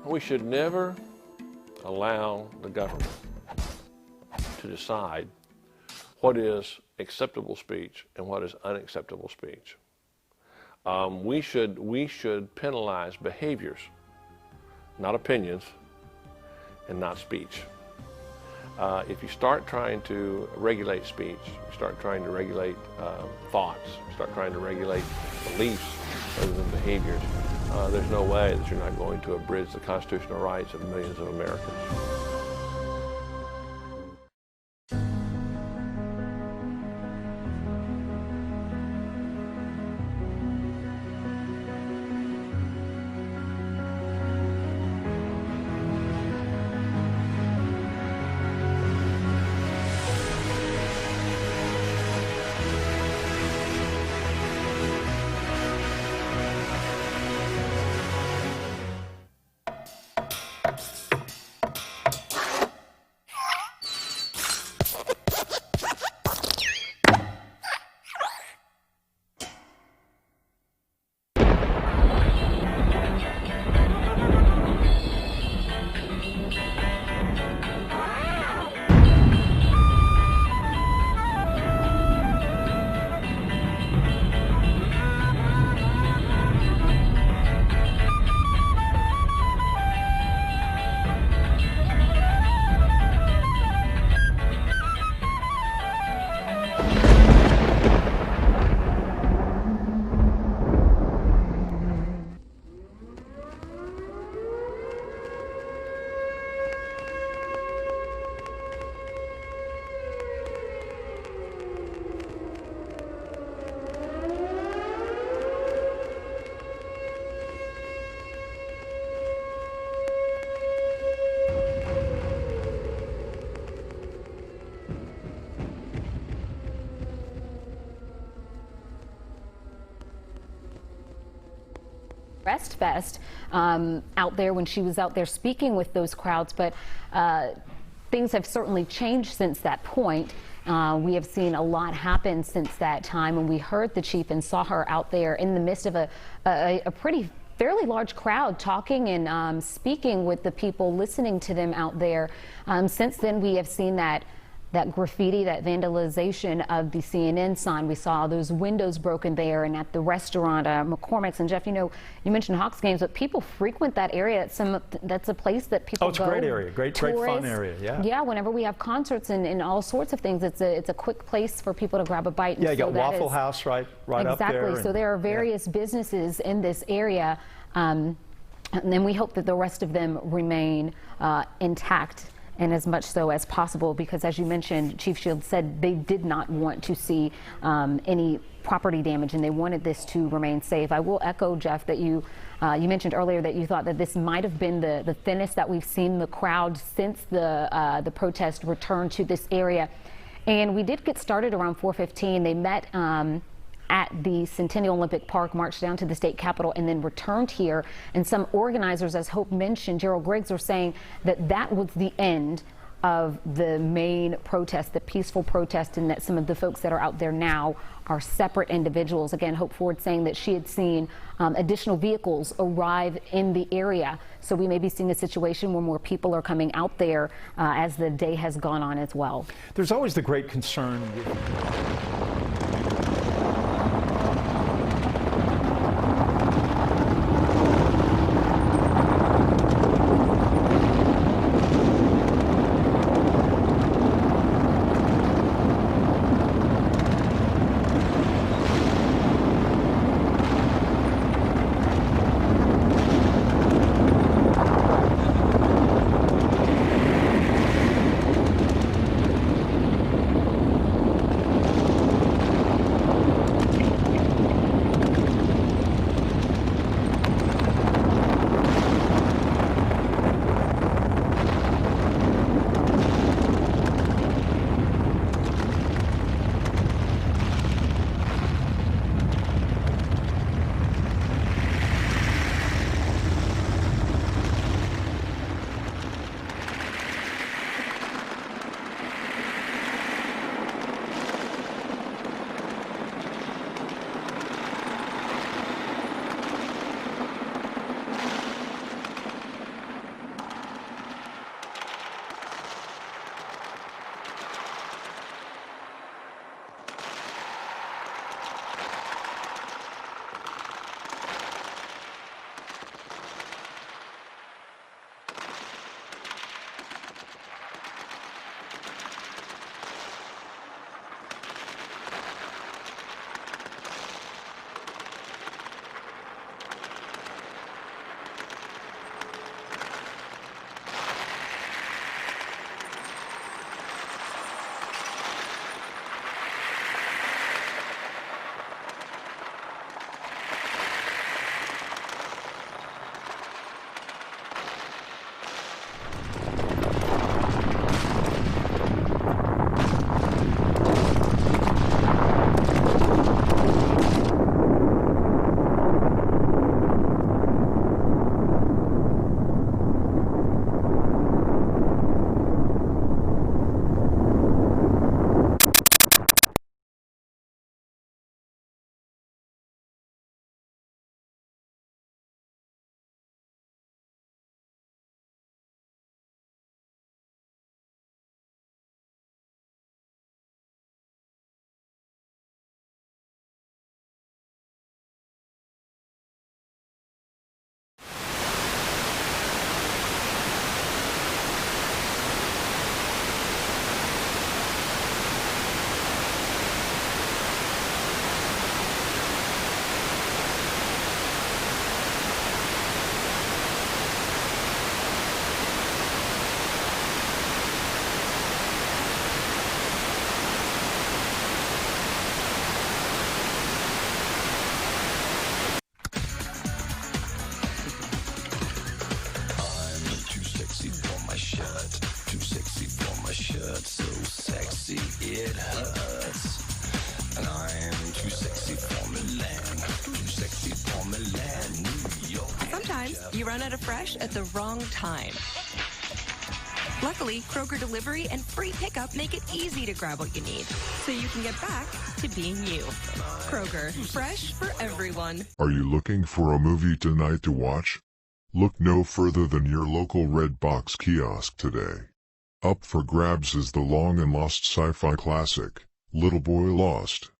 We should never allow the government to decide what is acceptable speech and what is unacceptable speech. We should penalize behaviors, not opinions, and not speech. If you start trying to regulate speech, you start trying to regulate thoughts, you start trying to regulate beliefs rather than behaviors, there's no way that you're not going to abridge the constitutional rights of millions of Americans. Fest out there when she was out there speaking with those crowds, but things have certainly changed since that point. We have seen a lot happen since that time, and we heard the chief and saw her out there in the midst of a fairly large crowd talking and speaking with the people, listening to them out there. Since then, we have seen that graffiti, that vandalization of the CNN sign. We saw those windows broken there and at the restaurant, McCormick's. And Jeff, you know, you mentioned Hawks games, but people frequent that area. That's a place that people go. Oh, it's a great area, great fun area, yeah. Yeah, whenever we have concerts and all sorts of things, it's a quick place for people to grab a bite. Yeah, you got Waffle House right up there. Exactly, so there are various businesses in this area, and then we hope that the rest of them remain intact, and as much so as possible, because as you mentioned, Chief Shields said they did not want to see any property damage, and they wanted this to remain safe. I will echo, Jeff, that you mentioned earlier that you thought that this might have been the thinnest that we've seen the crowd since the protest returned to this area. And we did get started around 4:15. They met at the Centennial Olympic Park, marched down to the state capitol, and then returned here. And some organizers, as Hope mentioned, Gerald Griggs, are saying that that was the end of the main protest, the peaceful protest, and that some of the folks that are out there now are separate individuals. Again, Hope Ford saying that she had seen additional vehicles arrive in the area. So we may be seeing a situation where more people are coming out there as the day has gone on as well. There's always the great concern it hurts. And I am too sexy for Milan, too sexy for Milan, New York. Sometimes you run out of fresh at the wrong time. Luckily, Kroger Delivery and free pickup make it easy to grab what you need, so you can get back to being you. Kroger, fresh for everyone. Are you looking for a movie tonight to watch? Look no further than your local Red Box kiosk today. Up for grabs is the long and lost sci-fi classic, Little Boy Lost.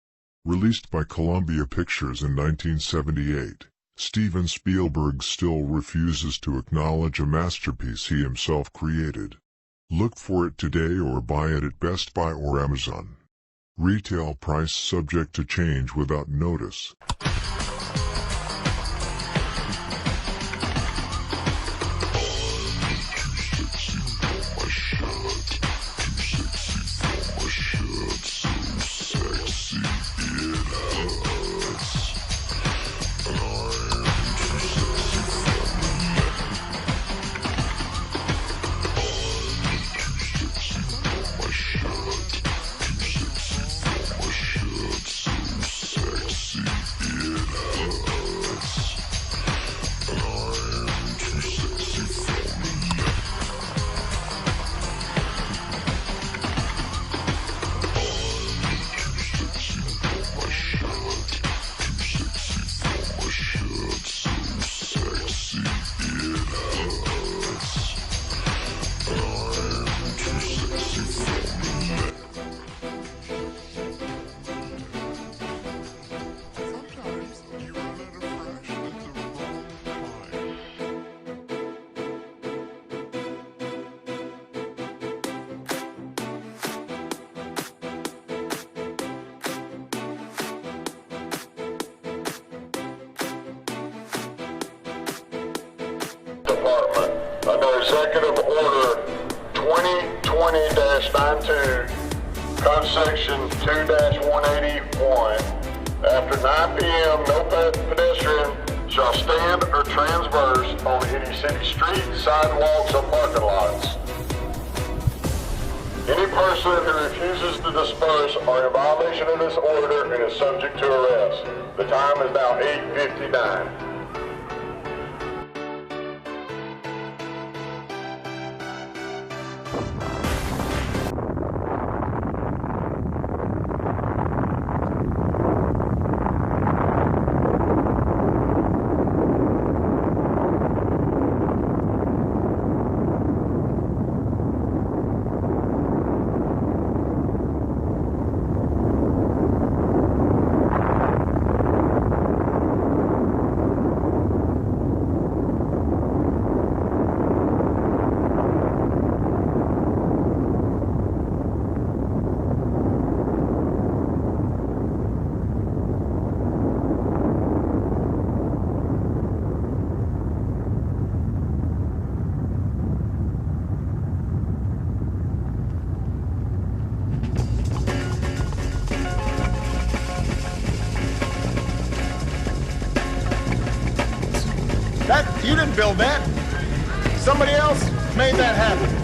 Released by Columbia Pictures in 1978, Steven Spielberg still refuses to acknowledge a masterpiece he himself created. Look for it today or buy it at Best Buy or Amazon. Retail price subject to change without notice. Under Executive Order 2020-92, Code Section 2-181, after 9 p.m., no pedestrian shall stand or transverse on any city streets, sidewalks, or parking lots. Any person who refuses to disperse are in violation of this order and is subject to arrest. The time is now 8:59. You didn't build that. Somebody else made that happen.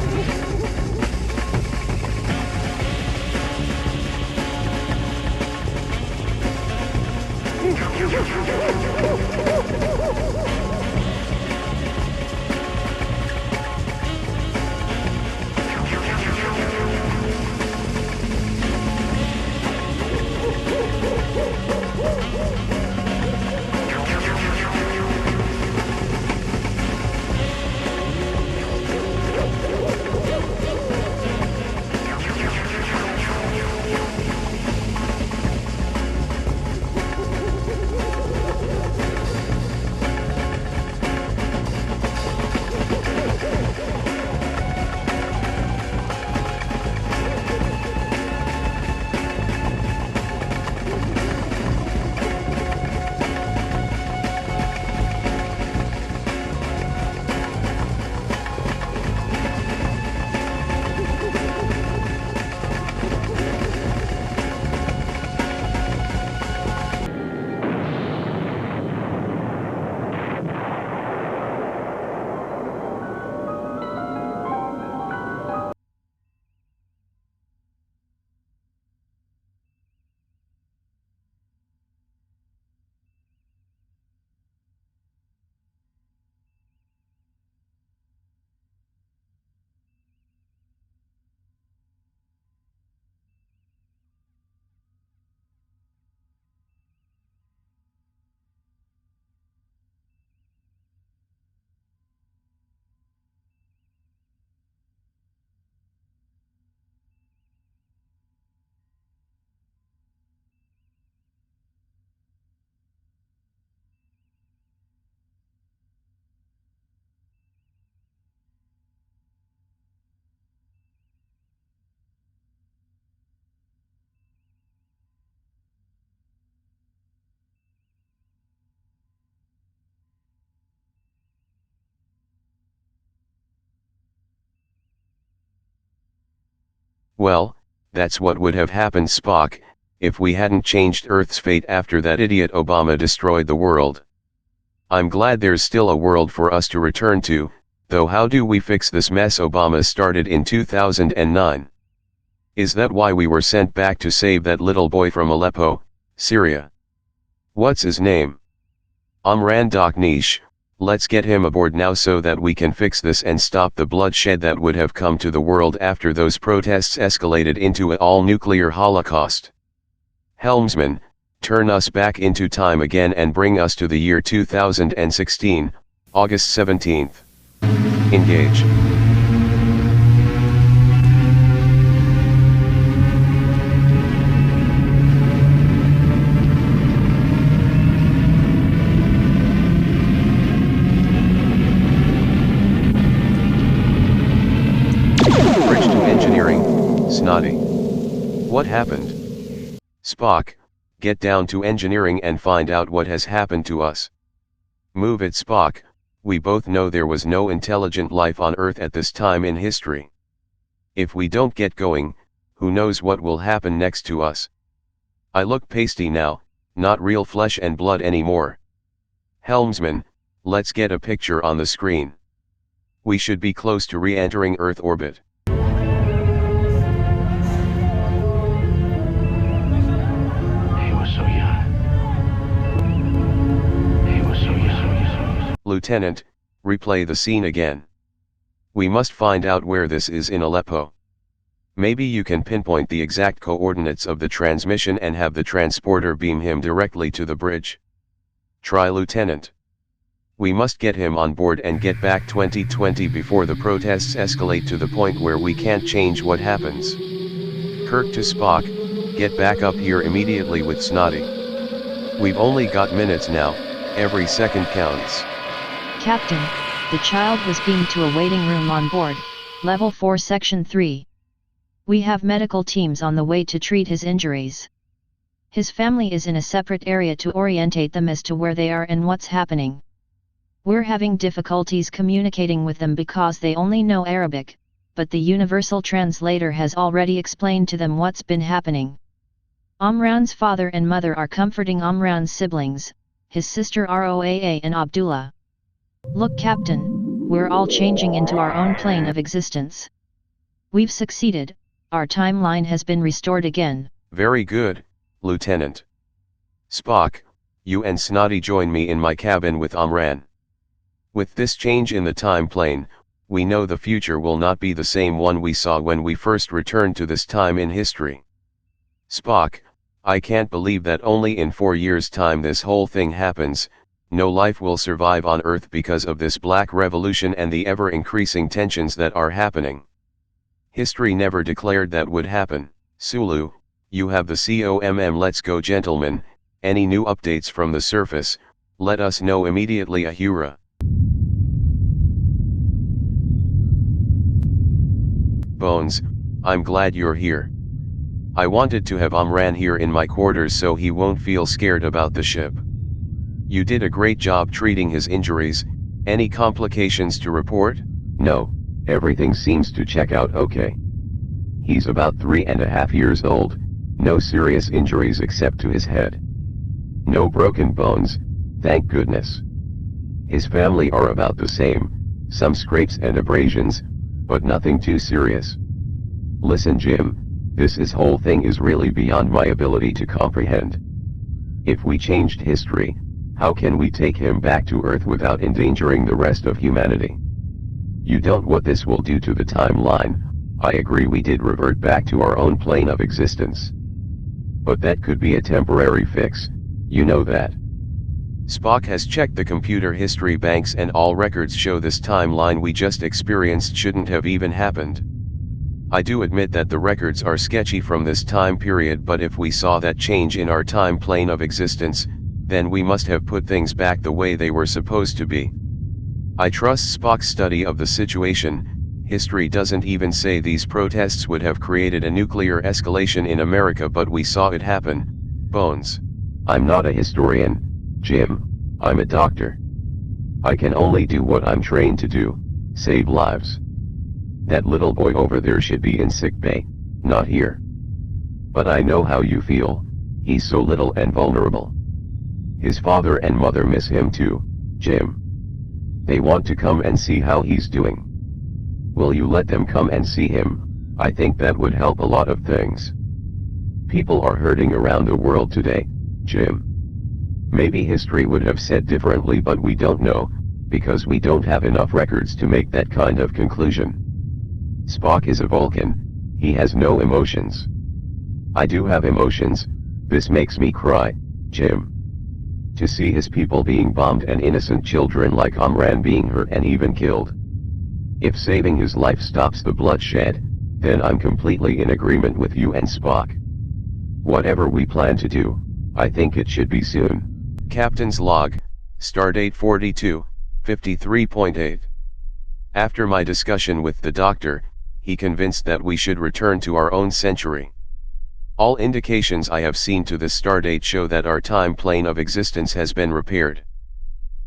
Well, that's what would have happened, Spock, if we hadn't changed Earth's fate after that idiot Obama destroyed the world. I'm glad there's still a world for us to return to, though how do we fix this mess Obama started in 2009? Is that why we were sent back to save that little boy from Aleppo, Syria? What's his name? Amran Dakhnish. Let's get him aboard now so that we can fix this and stop the bloodshed that would have come to the world after those protests escalated into an all-nuclear holocaust. Helmsman, turn us back into time again and bring us to the year 2016, August 17th. Engage. Snotty. What happened? Spock, get down to engineering and find out what has happened to us. Move it, Spock. We both know there was no intelligent life on Earth at this time in history. If we don't get going, who knows what will happen next to us. I look pasty now, not real flesh and blood anymore. Helmsman, let's get a picture on the screen. We should be close to re-entering Earth orbit. Lieutenant, replay the scene again. We must find out where this is in Aleppo. Maybe you can pinpoint the exact coordinates of the transmission and have the transporter beam him directly to the bridge. Try, Lieutenant. We must get him on board and get back 2020 before the protests escalate to the point where we can't change what happens. Kirk to Spock, get back up here immediately with Snotty. We've only got minutes now, every second counts. Captain, the child was beamed to a waiting room on board, Level 4 Section 3. We have medical teams on the way to treat his injuries. His family is in a separate area to orientate them as to where they are and what's happening. We're having difficulties communicating with them because they only know Arabic, but the universal translator has already explained to them what's been happening. Amran's father and mother are comforting Amran's siblings, his sister Roaa and Abdullah. Look, Captain, we're all changing into our own plane of existence. We've succeeded, our timeline has been restored again. Very good, Lieutenant. Spock, you and Snotty join me in my cabin with Amran. With this change in the time plane, we know the future will not be the same one we saw when we first returned to this time in history. Spock, I can't believe that only in 4 years' time this whole thing happens. No life will survive on Earth because of this black revolution and the ever-increasing tensions that are happening. History never declared that would happen. Sulu, you have the COMM. Let's go, gentlemen. Any new updates from the surface, let us know immediately. Ahura. Bones, I'm glad you're here. I wanted to have Amran here in my quarters so he won't feel scared about the ship. You did a great job treating his injuries. Any complications to report? No, everything seems to check out okay. He's about 3.5 years old, no serious injuries except to his head. No broken bones, thank goodness. His family are about the same, some scrapes and abrasions, but nothing too serious. Listen, Jim, this whole thing is really beyond my ability to comprehend. If we changed history, how can we take him back to Earth without endangering the rest of humanity? You don't what this will do to the timeline. I agree we did revert back to our own plane of existence. But that could be a temporary fix, you know that. Spock has checked the computer history banks and all records show this timeline we just experienced shouldn't have even happened. I do admit that the records are sketchy from this time period, but if we saw that change in our time plane of existence, then we must have put things back the way they were supposed to be. I trust Spock's study of the situation. History doesn't even say these protests would have created a nuclear escalation in America, but we saw it happen. Bones. I'm not a historian, Jim, I'm a doctor. I can only do what I'm trained to do, save lives. That little boy over there should be in sick bay. Not here. But I know how you feel, he's so little and vulnerable. His father and mother miss him too, Jim. They want to come and see how he's doing. Will you let them come and see him? I think that would help a lot of things. People are hurting around the world today, Jim. Maybe history would have said differently, but we don't know, because we don't have enough records to make that kind of conclusion. Spock is a Vulcan, he has no emotions. I do have emotions, this makes me cry, Jim. To see his people being bombed and innocent children like Amran being hurt and even killed. If saving his life stops the bloodshed, then I'm completely in agreement with you and Spock. Whatever we plan to do, I think it should be soon. Captain's log, stardate 42, 53.8. After my discussion with the doctor, he convinced that we should return to our own century. All indications I have seen to this stardate show that our time plane of existence has been repaired.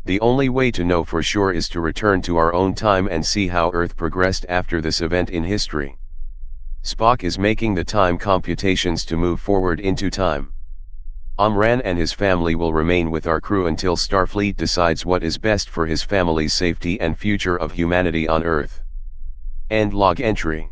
The only way to know for sure is to return to our own time and see how Earth progressed after this event in history. Spock is making the time computations to move forward into time. Amran and his family will remain with our crew until Starfleet decides what is best for his family's safety and future of humanity on Earth. End log entry.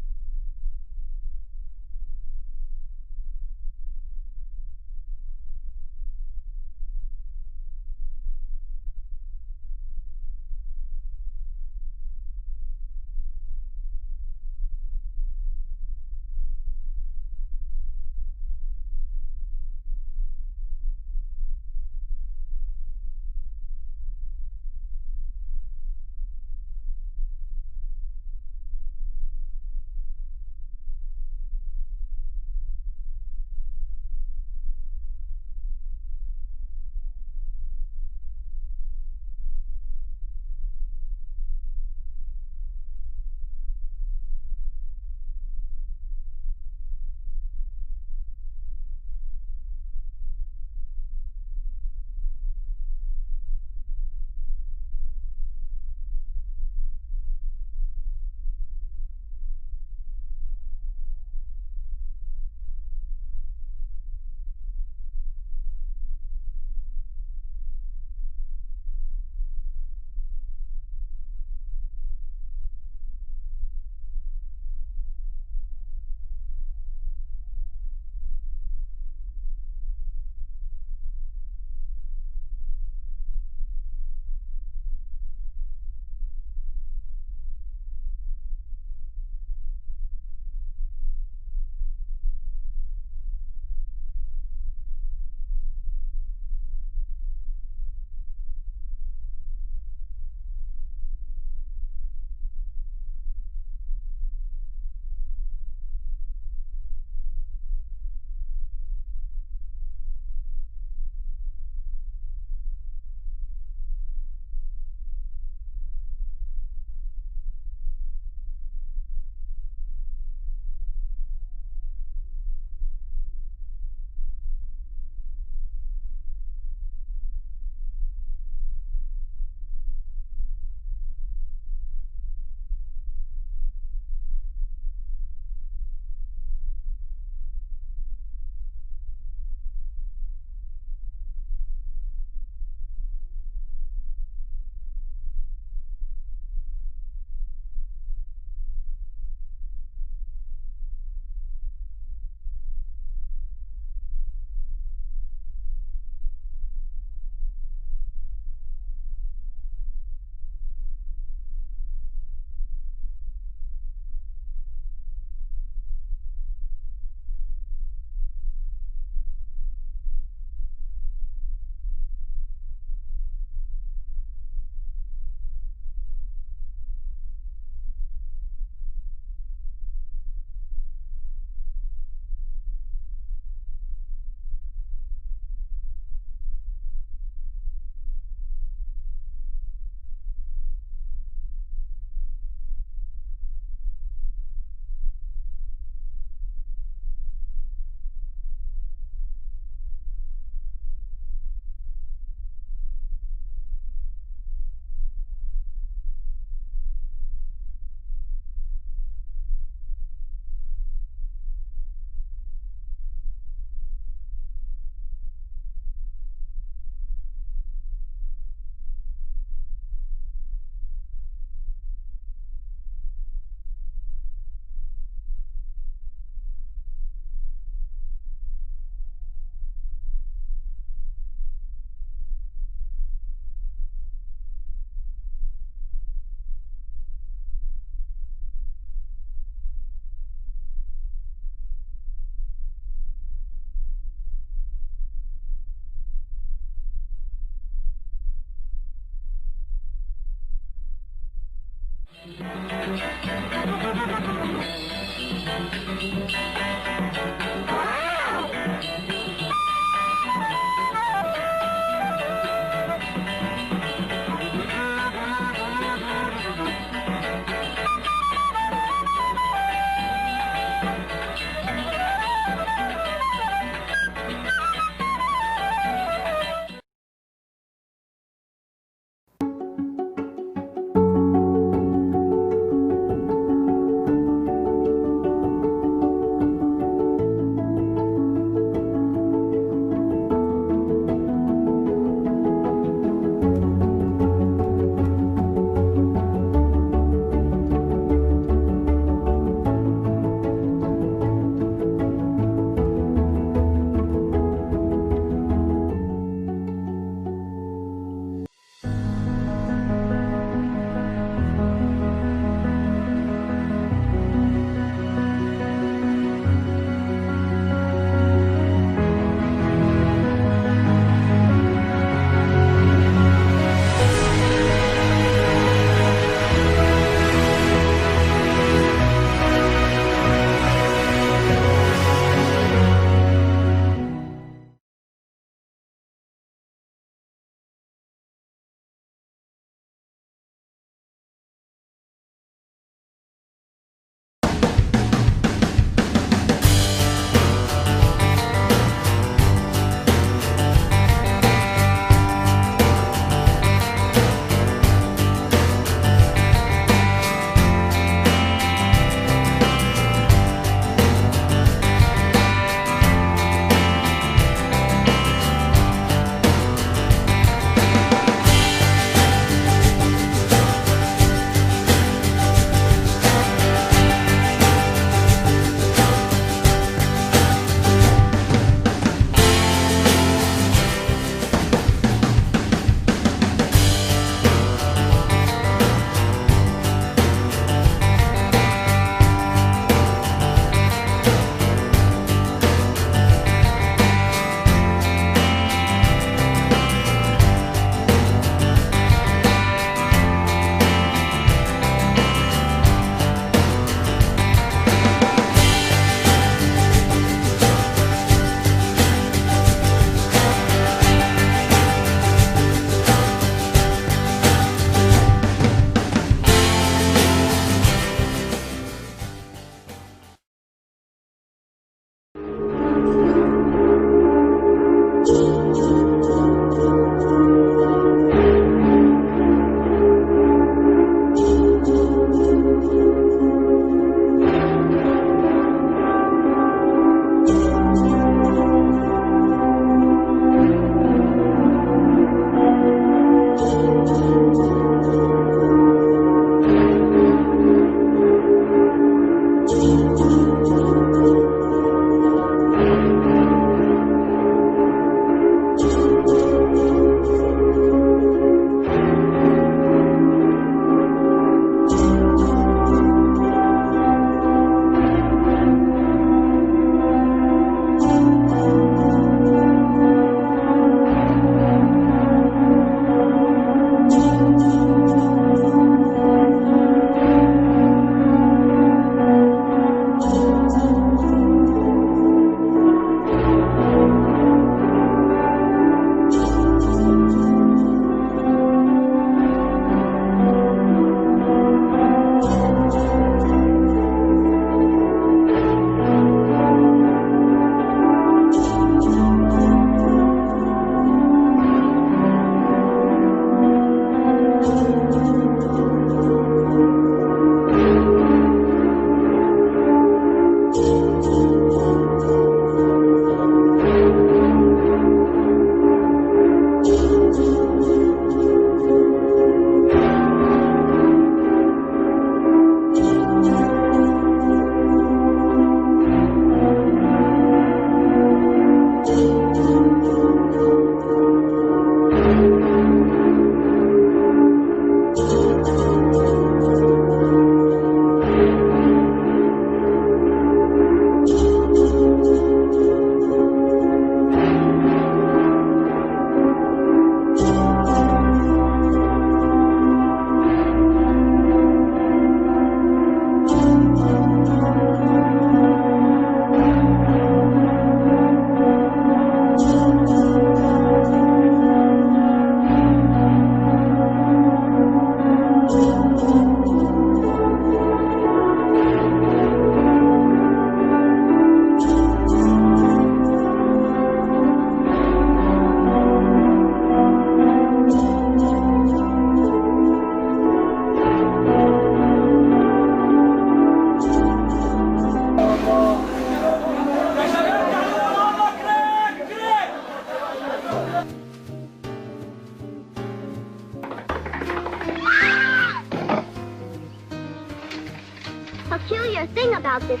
a thing about this.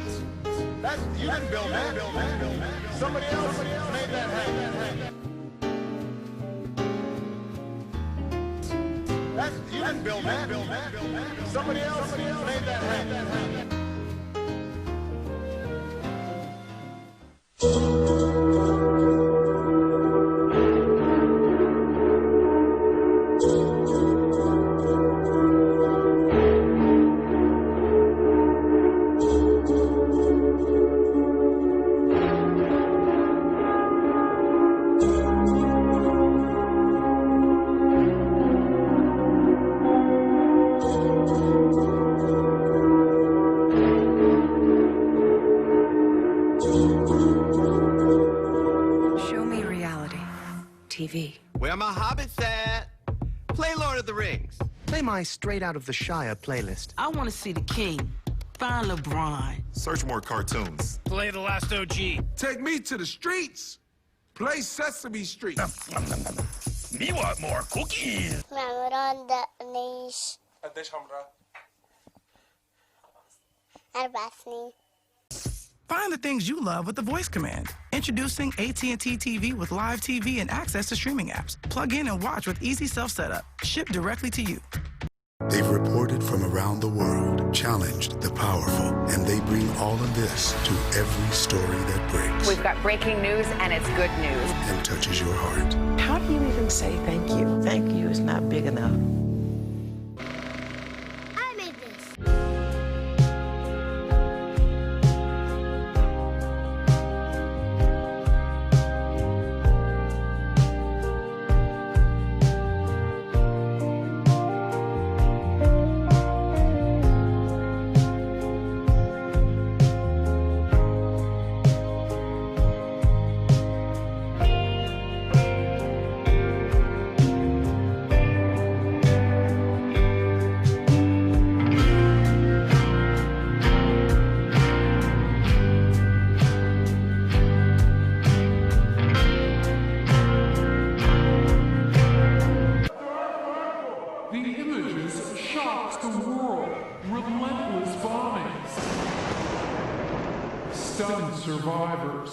You didn't build that. Somebody else made that happen. You didn't build that. Somebody else made that happen. TV. Where my hobbits at? Play Lord of the Rings. Play my Straight Out of the Shire playlist. I want to see the king. Find LeBron. Search more cartoons. Play The Last OG. Take me to the streets. Play Sesame Street. Me want more cookies. Find the things you love with the voice command. Introducing AT&T TV with live TV and access to streaming apps. Plug in and watch with easy self-setup. Shipped directly to you. They've reported from around the world, challenged the powerful, and they bring all of this to every story that breaks. We've got breaking news, and it's good news. And touches your heart. How do you even say thank you? Thank you is not big enough. I made this. Survivors.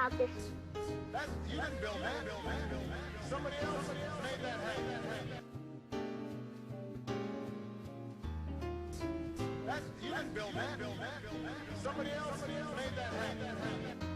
about this. You didn't build that. Somebody else made that happen. You didn't build that. Somebody else made that happen.